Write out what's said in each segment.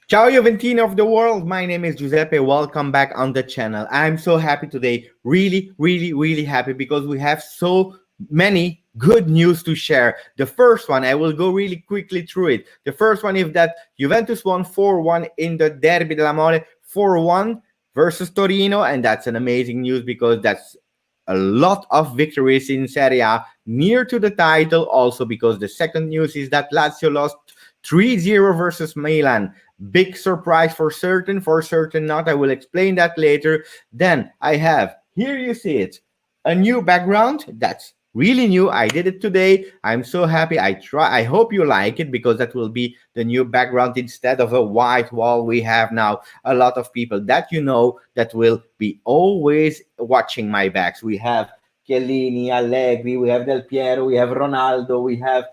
Ciao Juventini of the world. My name is Giuseppe. Welcome back on the channel. I'm so happy today. Really happy because we have so many good news to share. The first one, I will go really quickly through it. The first one is that Juventus won 4-1 in the Derby della Mole, 4-1 versus Torino. And that's an amazing news because that's a lot of victories in Serie A, near to the title. Also because the second news is that Lazio lost 3-0 versus Milan. Big surprise for certain not. I will explain that later. Then I have, here you see it, a new background. That's really new. I did it today. I'm so happy. I hope you like it because that will be the new background instead of a white wall we have now. A lot of people that you know that will be always watching my backs. We have Chiellini, Allegri, we have Del Piero, we have Ronaldo, we have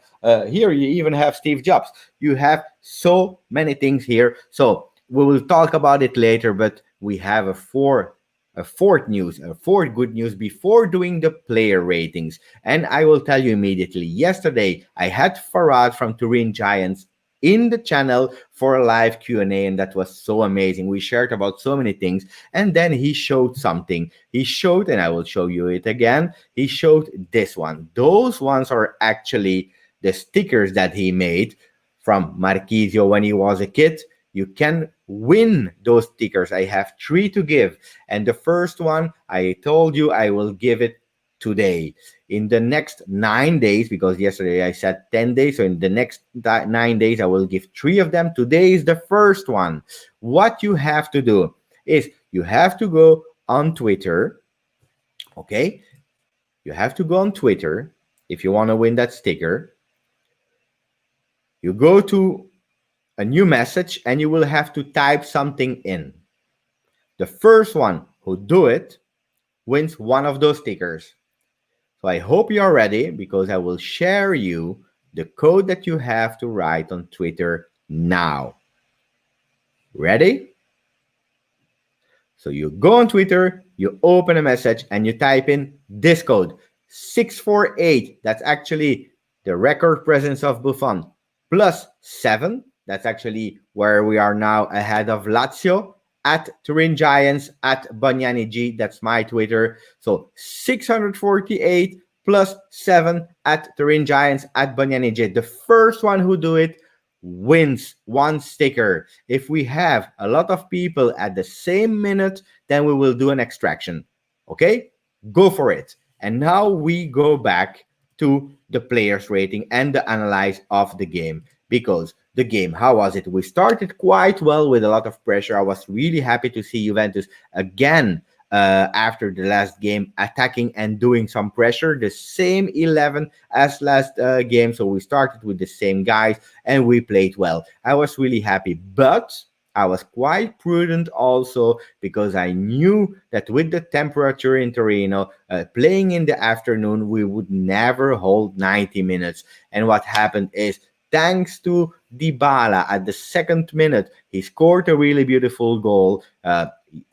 here you even have Steve Jobs. You have so many things here. So we will talk about it later, but we have a fourth good news before doing the player ratings. And I will tell you immediately. Yesterday, I had Farad from Turin Giants in the channel for a live Q&A, and that was so amazing. We shared about so many things, and then he showed something. He showed, and I will show you it again, he showed this one. Those ones are actually the stickers that he made from Marchisio when he was a kid. You can win those stickers. I have 3 to give. And the first one, I told you I will give it today. In the next 9 days, because yesterday I said 10 days, so in the next 9 days, I will give 3 of them. Today is the first one. What you have to do is you have to go on Twitter, okay? You have to go on Twitter if you want to win that sticker. You go to a new message and you will have to type something in. The first one who do it wins one of those stickers. So I hope you are ready because I will share you the code that you have to write on Twitter now. Ready? So you go on Twitter, you open a message and you type in this code, 648. That's actually the record presence of Buffon, plus 7. That's actually where we are now ahead of Lazio, at Turin Giants, at Banyani G. That's my Twitter. So 648 plus 7 at Turin Giants, at Banyani G. The first one who do it wins one sticker. If we have a lot of people at the same minute, then we will do an extraction. Okay? Go for it. And now we go back to the players rating and the analyze of the game, because the game, how was it? We started quite well with a lot of pressure. I was really happy to see Juventus again after the last game attacking and doing some pressure, the same 11 as last game. So we started with the same guys and we played well. I was really happy, but I was quite prudent also because I knew that with the temperature in Torino, playing in the afternoon, we would never hold 90 minutes. And what happened is, thanks to Dybala at the second minute, he scored a really beautiful goal.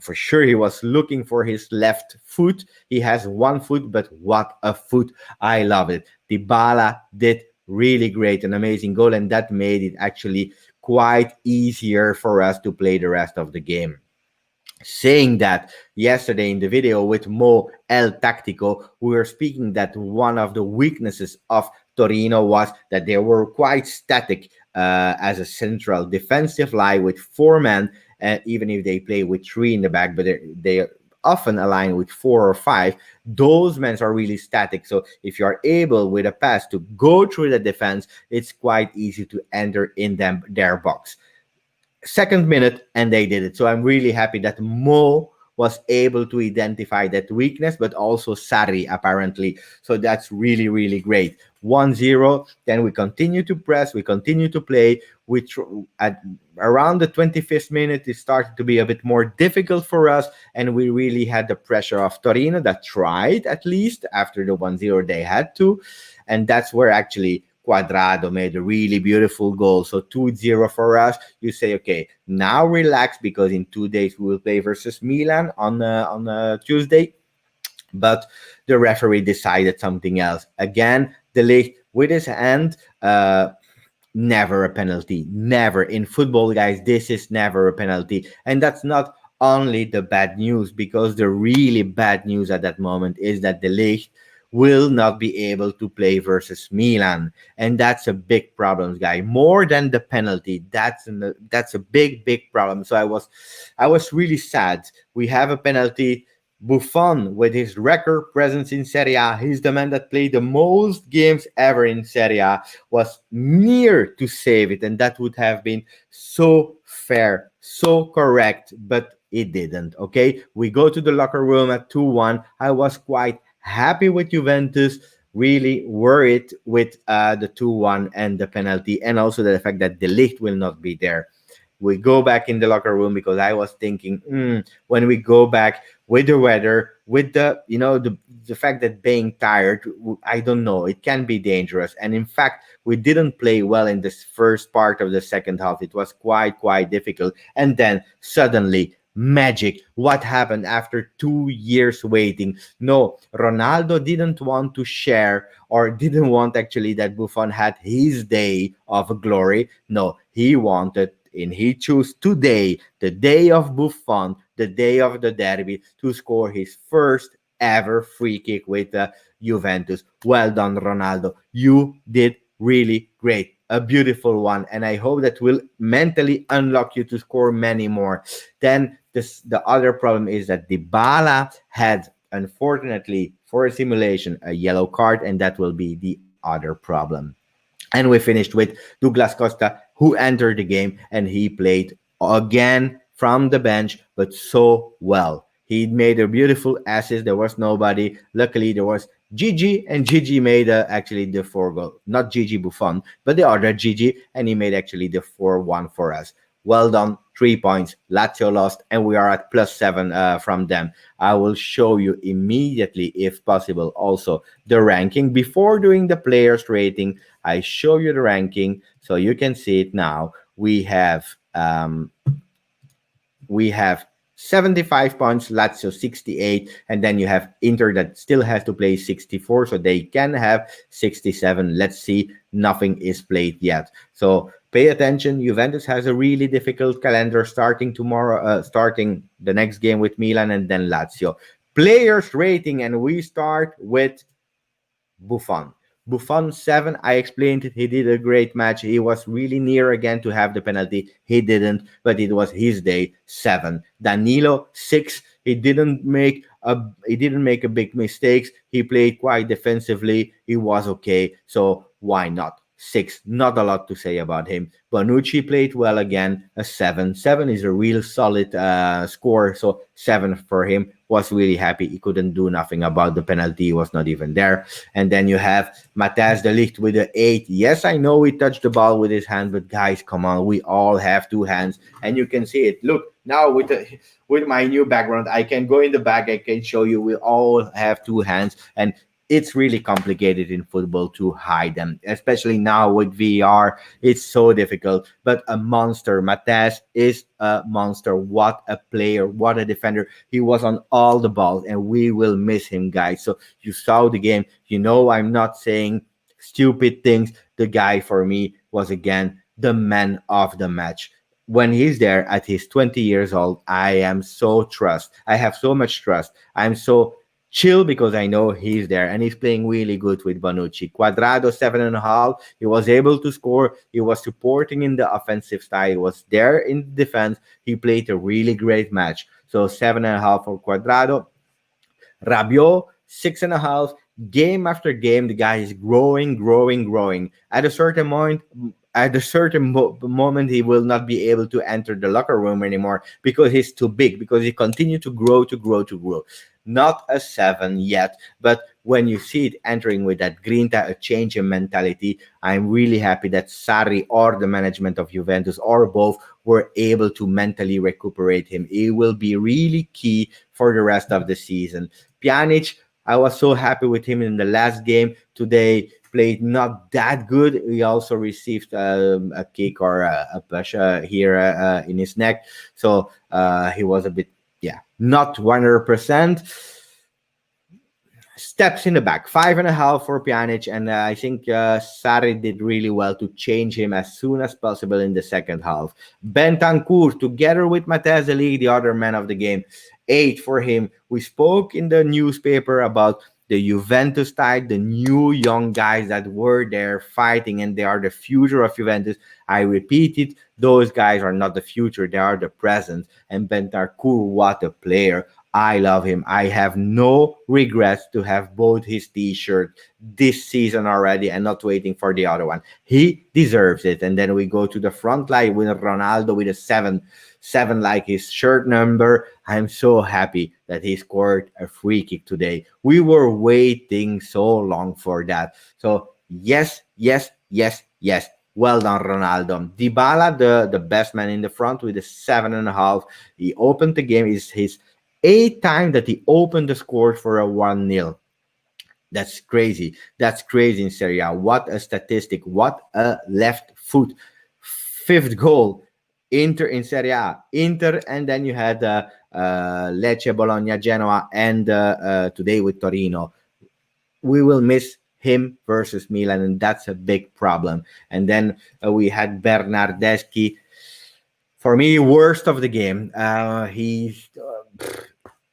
For sure, he was looking for his left foot. He has one foot, but what a foot. I love it. Dybala did really great, an amazing goal, and that made it actually quite easier for us to play the rest of the game. Saying that, yesterday in the video with Mo El Tactico, we were speaking that one of the weaknesses of Torino was that they were quite static as a central defensive line with 4 men, even if they play with 3 in the back, but they often align with 4 or 5. Those men are really static. So if you are able with a pass to go through the defense, it's quite easy to enter in their box. Second minute, and they did it. So I'm really happy that Mo was able to identify that weakness, but also Sarri apparently. So that's really great. 1-0. Then we continue to press, we continue to play. Which at around the 25th minute, it started to be a bit more difficult for us, and we really had the pressure of Torino that tried, at least after the 1-0 they had to, and that's where actually Cuadrado made a really beautiful goal. So 2-0 for us. You say, okay, now relax because in 2 days we will play versus Milan on Tuesday. But the referee decided something else. Again, De Ligt with his hand never a penalty. Never. In football, guys, this is never a penalty. And that's not only the bad news, because the really bad news at that moment is that the Ligt will not be able to play versus Milan. And that's a big problem, guy. More than the penalty. That's a big problem. So I was really sad. We have a penalty. Buffon, with his record presence in Serie A, he's the man that played the most games ever in Serie A, was near to save it, and that would have been so fair, so correct, but it didn't. Okay, we go to the locker room at 2-1. I was quite happy with Juventus, really worried with the 2-1 and the penalty, and also the fact that the Ligt will not be there. We go back in the locker room because I was thinking, when we go back with the weather, with the fact that being tired, I don't know, it can be dangerous. And in fact, we didn't play well in this first part of the second half. It was quite difficult. And then suddenly, magic. What happened after 2 years waiting? No, Ronaldo didn't want to share, or didn't want actually that Buffon had his day of glory. No, he wanted, and he chose today, the day of Buffon, the day of the derby, to score his first ever free kick with Juventus. Well done, Ronaldo. You did really great. A beautiful one, and I hope that will mentally unlock you to score many more. Then the other problem is that Dybala had, unfortunately for a simulation, a yellow card, and that will be the other problem. And we finished with Douglas Costa, who entered the game and he played again from the bench, but so well. He made a beautiful assist. There was nobody. Luckily, there was Gigi, and Gigi made actually the 4 goal. Not Gigi Buffon, but the other Gigi, and he made actually the 4-1 for us. Well done, 3 points. Lazio lost, and we are at +7 from them. I will show you immediately, if possible, also the ranking. Before doing the players rating, I show you the ranking so you can see it now. We have 75 points, Lazio 68, and then you have Inter that still has to play 64, so they can have 67. Let's see, nothing is played yet. So pay attention. Juventus has a really difficult calendar, starting tomorrow, starting the next game with Milan and then Lazio. Players rating, and we start with Buffon. Buffon 7, I explained it. He did a great match. He was really near again to have the penalty. He didn't, but it was his day. 7. Danilo 6. He didn't make a big mistakes. He played quite defensively. He was okay. So why not? 6. Not a lot to say about him. Bonucci played well again. A 7. 7 is a real solid score. So 7 for him. Was really happy. He couldn't do nothing about the penalty. He was not even there. And then you have Matthijs de Ligt with an 8. Yes, I know he touched the ball with his hand, but guys, come on. We all have 2 hands. And you can see it. Look, now with my new background, I can go in the back. I can show you we all have 2 hands. And it's really complicated in football to hide them, especially now with VR. It's so difficult. But a monster. Matthijs is a monster. What a player. What a defender. He was on all the balls, and we will miss him, guys. So you saw the game. You know, I'm not saying stupid things. The guy for me was again the man of the match. When he's there at his 20 years old, I have so much trust. I'm so chill because I know he's there and he's playing really good with Bonucci. Quadrado 7.5. He was able to score. He was supporting in the offensive side. He was there in defense. He played a really great match. So 7.5 for Quadrado. Rabiot 6.5. Game after game, the guy is growing. At a certain moment, he will not be able to enter the locker room anymore because he's too big. Because he continued to grow. Not a 7 yet, but when you see it entering with that grinta, a change in mentality, I'm really happy that Sarri or the management of Juventus or both were able to mentally recuperate him. It will be really key for the rest of the season. Pjanic, I was so happy with him in the last game. Today played not that good. He also received a kick or a push here in his neck. So he was a bit, not 100%. Steps in the back, 5.5 for Pjanic, and I think Sarri did really well to change him as soon as possible in the second half. Bentancur, together with Matthijs de Ligt, the other man of the game, 8 for him. We spoke in the newspaper about the Juventus side, the new young guys that were there fighting, and they are the future of Juventus. I repeat it, those guys are not the future, they are the present. And Bentancur, what a player. I love him. I have no regrets to have both his t-shirt this season already and not waiting for the other one. He deserves it. And then we go to the front line with Ronaldo with a 7 like his shirt number. I'm so happy that he scored a free kick today. We were waiting so long for that. So yes, yes, yes, yes. Well done, Ronaldo. Dybala, the best man in the front with a 7.5. He opened the game. Is his 8th time that he opened the score for a 1-0. That's crazy. That's crazy in Serie A. What a statistic. What a left foot. 5th goal. Inter in Serie A. Inter, and then you had Lecce, Bologna, Genoa, and today with Torino. We will miss him versus Milan, and that's a big problem. And then we had Bernardeschi. For me, worst of the game.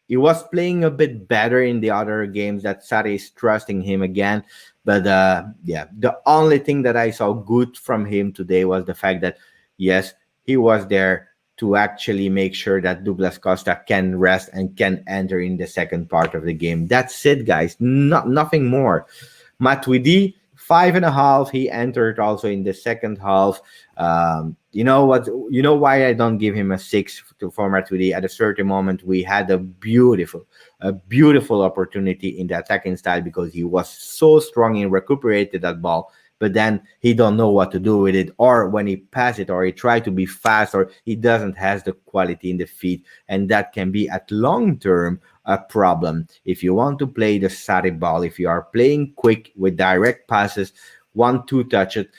He was playing a bit better in the other games that Sarri is trusting him again. But yeah, the only thing that I saw good from him today was the fact that, yes, he was there to actually make sure that Douglas Costa can rest and can enter in the second part of the game. That's it, guys. Nothing more. Matuidi, 5.5. He entered also in the second half. You know what? You know why I don't give him a 6 for Matuidi? At a certain moment, we had a beautiful opportunity in the attacking style because he was so strong and recuperated that ball. But then he don't know what to do with it, or when he pass it, or he try to be fast, or he doesn't has the quality in the feet, and that can be at long term a problem. If you want to play the Sarri ball, if you are playing quick with direct passes, 1-2 touch it,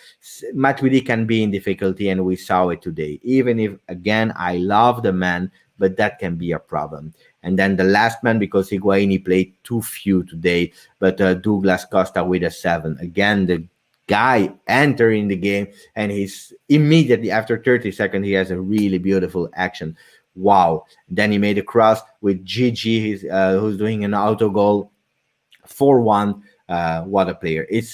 Matuidi can be in difficulty, and we saw it today. Even if, again, I love the man, but that can be a problem. And then the last man, because Higuaini played too few today, but Douglas Costa with a 7. Again, the guy entering the game, and he's immediately after 30 seconds he has a really beautiful action. Wow. Then he made a cross with GG, who's doing an auto goal, 4-1. What a player. It's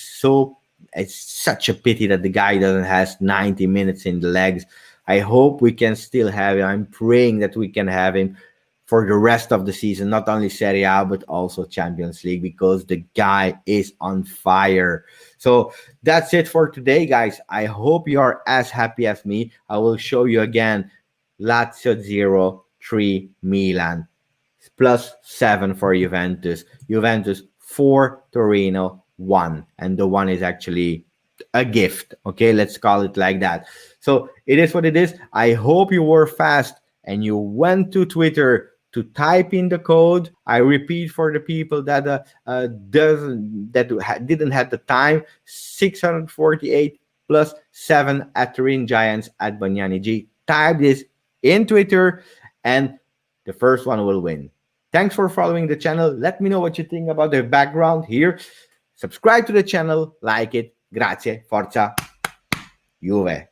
such a pity that the guy doesn't has 90 minutes in the legs. I hope we can still have him. I'm praying that we can have him for the rest of the season, not only Serie A, but also Champions League, because the guy is on fire. So that's it for today, guys. I hope you are as happy as me. I will show you again. Lazio 0, 3 Milan, +7 for Juventus. Juventus 4, Torino 1. And the 1 is actually a gift. Okay, let's call it like that. So it is what it is. I hope you were fast and you went to Twitter to type in the code. I repeat for the people that didn't have the time, 648 +7 at Turin Giants at Banyani G. Type this in Twitter and the first one will win. Thanks for following the channel. Let me know what you think about the background here. Subscribe to the channel, like it. Grazie, forza, Juve.